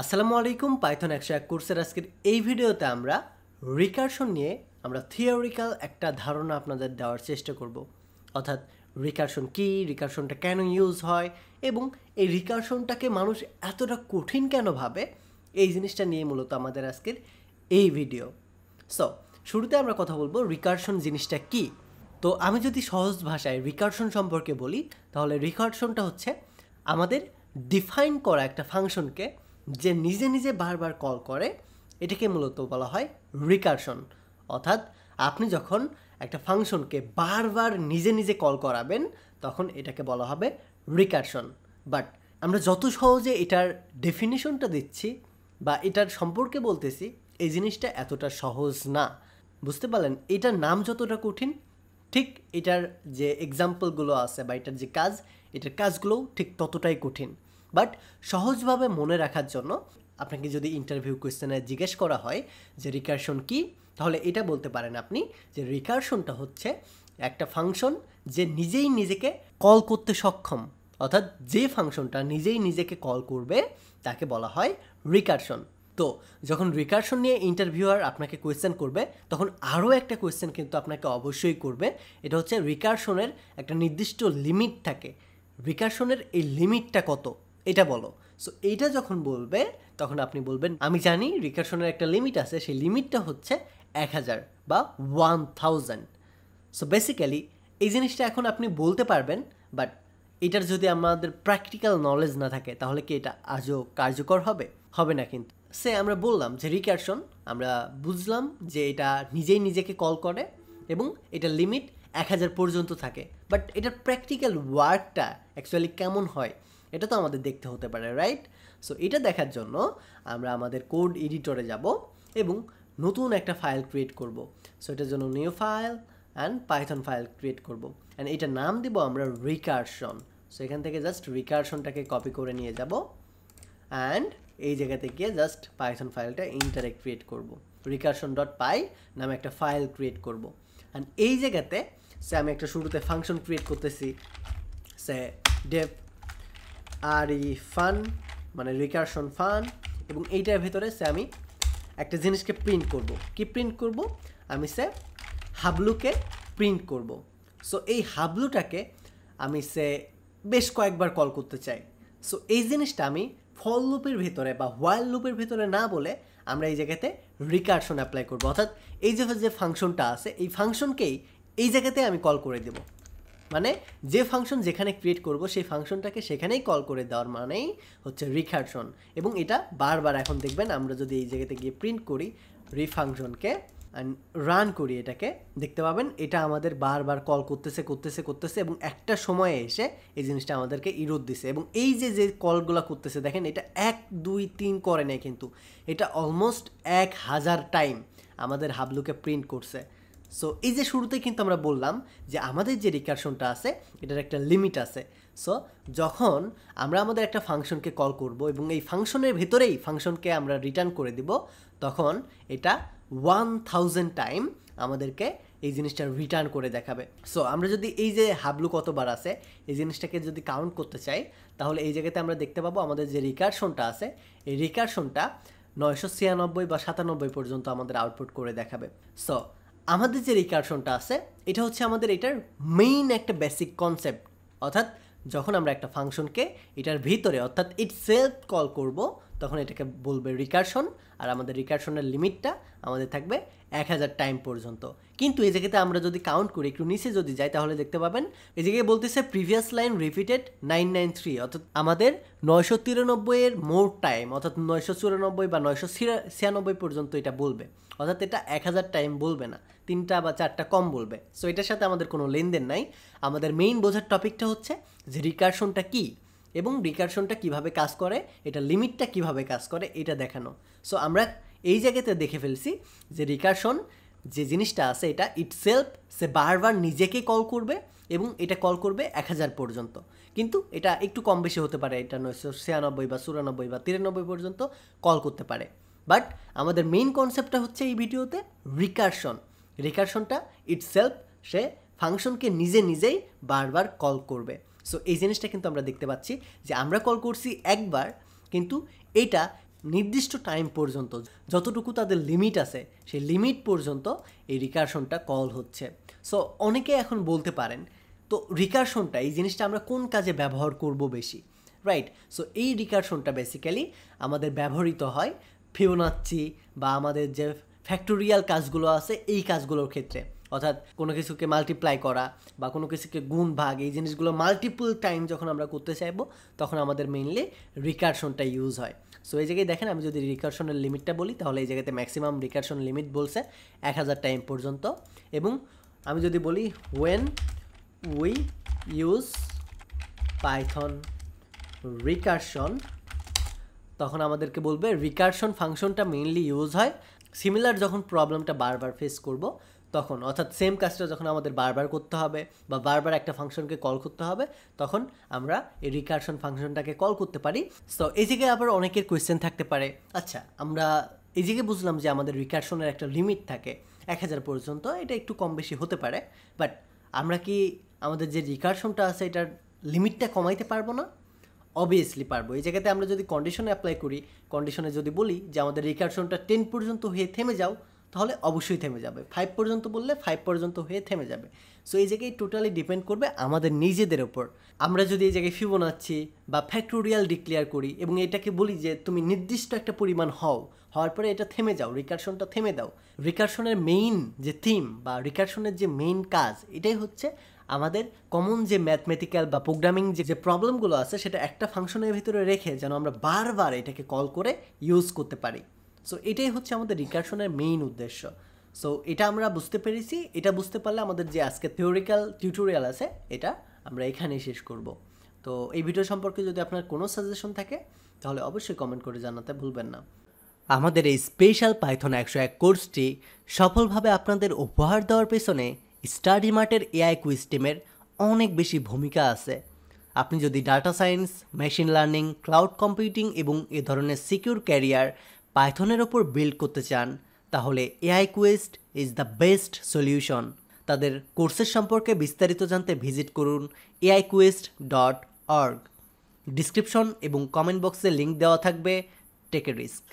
আসসালামু আলাইকুম পাইথন 101 কোর্সের আজকের এই ভিডিওতে আমরা রিকারশন নিয়ে আমরা থিওরিক্যাল একটা ধারণা আপনাদের দেওয়ার চেষ্টা করব। অর্থাৎ রিকারশন কি, রিকারশনটা কেন ইউজ হয় এবং এই রিকারশনটাকে মানুষ এতটা কঠিন কেন ভাবে, এই জিনিসটা নিয়ে মূলত আমাদের আজকের এই ভিডিও। সো শুরুতে আমরা কথা বলবো রিকারশন জিনিসটা কি। তো আমি যদি সহজ ভাষায় রিকারশন সম্পর্কে বলি, তাহলে রিকারশনটা হচ্ছে আমাদের ডিফাইন করা একটা ফাংশনকে যে নিজে নিজে বারবার কল করে, এটাকে মূলত বলা হয় রিকারশন। অর্থাৎ আপনি যখন একটা ফাংশনকে বারবার নিজে নিজে কল করাবেন তখন এটাকে বলা হবে রিকারশন। বাট আমরা যত সহজে এটার ডেফিনিশনটা দিচ্ছি বা এটার সম্পর্কে বলতেছি, এই জিনিসটা এতটা সহজ না। বুঝতে পারলেন? এটার নাম যতটা কঠিন, ঠিক এটার যে এক্সাম্পলগুলো আছে বা এটার যে কাজ, এটার কাজগুলোও ঠিক ততটাই কঠিন। বাট সহজভাবে মনে রাখার জন্য আপনাকে যদি ইন্টারভিউ কোয়েশ্চেনে জিজ্ঞেস করা হয় যে রিকারশন কি, তাহলে এটা বলতে পারেন আপনি যে রিকারশনটা হচ্ছে একটা ফাংশন যে নিজেই নিজেকে কল করতে সক্ষম। অর্থাৎ যে ফাংশনটা নিজেই নিজেকে কল করবে তাকে বলা হয় রিকারশন। তো যখন রিকারশন নিয়ে ইন্টারভিউয়ার আপনাকে কোয়েশ্চেন করবে, তখন আরও একটা কোয়েশ্চেন কিন্তু আপনাকে অবশ্যই করবে। এটা হচ্ছে রিকারশনের একটা নির্দিষ্ট লিমিট থাকে। রিকারশনের এই লিমিটটা কত এটা বলো। সো এইটা যখন বলবে তখন আপনি বলবেন আমি জানি রিকারশনের একটা লিমিট আছে, সেই লিমিটটা হচ্ছে 1000 বা 1000। সো বেসিক্যালি এই জিনিসটা এখন আপনি বলতে পারবেন, বাট এটার যদি আমাদের প্র্যাকটিক্যাল নলেজ না থাকে তাহলে কি এটা আজও কার্যকর হবে? হবে না। কিন্তু আমরা বললাম যে রিকারশন, আমরা বুঝলাম যে এটা নিজেই নিজেকে কল করে এবং এটা লিমিট 1000 পর্যন্ত থাকে। বাট এটার প্র্যাকটিক্যাল ওয়ার্কটা অ্যাকচুয়ালি কেমন হয় এটা তো আমাদের দেখতে হতে পারে, রাইট? সো এটা দেখার জন্য আমরা আমাদের কোড এডিটরে যাব এবং নতুন একটা ফাইল ক্রিয়েট করব। সো এটার জন্য new file and Python file create করব অ্যান্ড এটার নাম দিব আমরা রিকারশন। সো এখান থেকে জাস্ট রিকারশনটাকে কপি করে নিয়ে যাব অ্যান্ড এই জায়গাতে গিয়ে জাস্ট পাইথন ফাইলটা ইন্টারে ক্রিয়েট করব। recursion.py নামে একটা ফাইল ক্রিয়েট করব অ্যান্ড এই জায়গাতে আমি একটা শুরুতে ফাংশন ক্রিয়েট করতেছি, ডেভ ফান মানে রিকারশন ফান, এবং এইটার ভেতরে আমি একটা জিনিসকে প্রিন্ট করব। কি প্রিন্ট করব? আমি হাবলুকে প্রিন্ট করব। সো এই হাবলুটাকে আমি বেশ কয়েকবার কল করতে চাই। সো এই জিনিসটা আমি ফর লুপের ভেতরে বা হোয়াইল লুপের ভেতরে না বলে আমরা এই জায়গাতে রিকারশন অ্যাপ্লাই করব। অর্থাৎ এই যে ফাংশনটা আছে এই ফাংশনকেই এই জায়গাতে আমি কল করে দেব। মানে যে ফাংশন যেখানে ক্রিয়েট করব সেই ফাংশনটাকে সেখানেই কল করে দেওয়ার মানেই হচ্ছে রিকারশন। এবং এটা বারবার এখন দেখবেন আমরা যদি এই জায়গাতে গিয়ে প্রিন্ট করি ফাংশনকে রান করি, এটাকে দেখতে পাবেন এটা আমাদের বারবার কল করতেছে এবং একটা সময়ে এসে এই জিনিসটা আমাদেরকে ইরোড দিছে। এবং এই যে কলগুলো করতেছে দেখেন, এটা 1 2 3 করে নেই, কিন্তু এটা অলমোস্ট 1000 টাইম আমাদের হাবলুকে প্রিন্ট করছে। সো এই যে শুরুতেই কিন্তু আমরা বললাম যে আমাদের যে রিকারশনটা আছে এটার একটা লিমিট আছে। সো যখন আমরা আমাদের একটা ফাংশনকে কল করব এবং এই ফাংশনের ভেতরেই ফাংশনকে আমরা রিটার্ন করে দিব, তখন এটা 1000 টাইম আমাদেরকে এই জিনিসটা রিটার্ন করে দেখাবে। সো আমরা যদি এই যে হাবলু কতবার আছে এই জিনিসটাকে যদি কাউন্ট করতে চাই, তাহলে এই জায়গাতে আমরা দেখতে পাবো আমাদের যে রিকারশনটা আছে এই রিকারশনটা 996 বা 97 পর্যন্ত আমাদের আউটপুট করে দেখাবে। সো আমাদের যে রিকারশনটা আছে এটা হচ্ছে আমাদের এটার মেইন একটা বেসিক কনসেপ্ট। অর্থাৎ যখন আমরা একটা ফাংশনকে এটার ভিতরে অর্থাৎ ইটসেলফ কল করব তখন এটাকে বলবে রিকারশন, আর আমাদের রিকারশনের লিমিটটা আমাদের থাকবে 1000 টাইম পর্যন্ত। কিন্তু এই জায়গাতে আমরা যদি কাউন্ট করি, একটু নিচে যদি যাই, তাহলে দেখতে পাবেন এই জায়গায় বলতেছে প্রিভিয়াস লাইন রিপিটেড 993, অর্থাৎ আমাদের 993 এর মোর টাইম, অর্থাৎ 994 বা 996 পর্যন্ত এটা বলবে। অর্থাৎ এটা 1000 টাইম বলবে না, 3টা বা 4টা কম বলবে। সো এটার সাথে আমাদের কোনো লেনদেন নাই। আমাদের মেইন বোঝার টপিকটা হচ্ছে যে রিকারশনটা কি এবং রিকারশনটা কিভাবে কাজ করে, এটা লিমিটটা কিভাবে কাজ করে এটা দেখানো। সো আমরা এই জায়গাতে দেখে ফেলছি যে রিকারশন যে জিনিসটা আছে এটা ইটসেলফ বারবার নিজেকে কল করবে এবং এটা কল করবে 1000 পর্যন্ত। কিন্তু এটা একটু কম বেশি হতে পারে, এটা 996 বা 94 বা 93 পর্যন্ত কল করতে পারে। বাট আমাদের মেইন কনসেপ্টটা হচ্ছে এই ভিডিওতে রিকারশনটা ইটসেলফ ফাংশনকে নিজেই বারবার কল করবে। সো এই জিনিসটা কিন্তু আমরা দেখতে পাচ্ছি যে আমরা কল করছি একবার, কিন্তু এটা নির্দিষ্ট টাইম পর্যন্ত, যতটুকু তাদের লিমিট আছে সেই লিমিট পর্যন্ত এই রিকারশনটা কল হচ্ছে। সো অনেকে এখন বলতে পারেন, তো রিকারশনটা এই জিনিসটা আমরা কোন কাজে ব্যবহার করব বেশি, রাইট? সো এই রিকারশনটা বেসিক্যালি আমাদের ব্যবহৃত হয় ফিবোনাচ্চি বা আমাদের যে ফ্যাক্টোরিয়াল কাজগুলো আছে এই কাজগুলোর ক্ষেত্রে, অর্থাৎ কোনো কিছুকে মাল্টিপ্লাই করা বা কোনো কিছুকে গুণ ভাগ, এই জিনিসগুলো মাল্টিপল টাইম যখন আমরা করতে চাইবো তখন আমাদের মেইনলি রিকারশনটা ইউজ হয়। সো এই জায়গায় দেখেন, আমি যদি রিকারশনের লিমিটটা বলি তাহলে এই জায়গাতে ম্যাক্সিমাম রিকারশন লিমিট বলছে 1000 টাইম পর্যন্ত। এবং আমি যদি বলি when we use Python recursion, তখন আমাদেরকে বলবে রিকারশন ফাংশনটা মেইনলি ইউজ হয় সিমিলার যখন প্রবলেমটা বারবার ফেস করব তখন, অর্থাৎ সেম কাজটা যখন আমাদের বারবার করতে হবে বা বারবার একটা ফাংশনকে কল করতে হবে তখন আমরা এই রিকারশন ফাংশনটাকে কল করতে পারি। সো এই জায়গায় আবার অনেকের কোয়েশ্চেন থাকতে পারে, আচ্ছা আমরা এই জায়গায় বুঝলাম যে আমাদের রিকারশনের একটা লিমিট থাকে 1000 পর্যন্ত, এটা একটু কম বেশি হতে পারে, বাট আমরা কি আমাদের যে রিকারশনটা আছে এটার লিমিটটা কমাইতে পারবো না? অবভিয়াসলি পারবো। এই জায়গাতে আমরা যদি কন্ডিশনে অ্যাপ্লাই করি, কন্ডিশনে যদি বলি যে আমাদের রিকারশনটা 10 পর্যন্ত হয়ে থেমে যাও, তাহলে অবশ্যই থেমে যাবে। 5 পর্যন্ত বললে 5 পর্যন্ত হয়ে থেমে যাবে। সো এই জায়গায় টোটালি ডিপেন্ড করবে আমাদের নিজেদের ওপর। আমরা যদি এই জায়গায় ফিবোনাচ্চি বা ফ্যাক্টোরিয়াল ডিক্লেয়ার করি এবং এটাকে বলি যে তুমি নির্দিষ্ট একটা পরিমাণ হওয়ার পরে এটা থেমে যাও, রিকারশনটা থেমে দাও। রিকারশনের মেইন যে থিম বা রিকারশনের যে মেইন কাজ, এটাই হচ্ছে আমাদের কমন যে ম্যাথমেটিক্যাল বা প্রোগ্রামিং যে প্রবলেমগুলো আছে সেটা একটা ফাংশনের ভিতরে রেখে যেন আমরা বারবার এটাকে কল করে ইউজ করতে পারি। সো এটাই হচ্ছে আমাদের রিকারশনের মেইন উদ্দেশ্য। সো এটা আমরা বুঝতে পেরেছি, এটা বুঝতে পারলে আমাদের যে আজকে থিওরিক্যাল টিউটোরিয়াল আছে এটা আমরা এখানেই শেষ করব। তো এই ভিডিও সম্পর্কে যদি আপনার কোনো সাজেশন থাকে তাহলে অবশ্যই কমেন্ট করে জানাতে ভুলবেন না। আমাদের এই স্পেশাল পাইথন 101 কোর্সটি সফলভাবে আপনাদের উপহার দেওয়ার পেছনে স্টাডি মার্টের এআই কুইজ টিমের অনেক বেশি ভূমিকা আছে। আপনি যদি data science, machine learning, cloud computing এবং এ ধরনের সিকিউর ক্যারিয়ার পাইথনের ওপর বিল্ড করতে চান তাহলে aiQuest is the best solution. তাদের কোর্সের সম্পর্কে বিস্তারিত জানতে ভিজিট করুন aiQuest.org। ডিসক্রিপশন এবং কমেন্ট বক্সে লিঙ্ক দেওয়া থাকবে। Take a risk.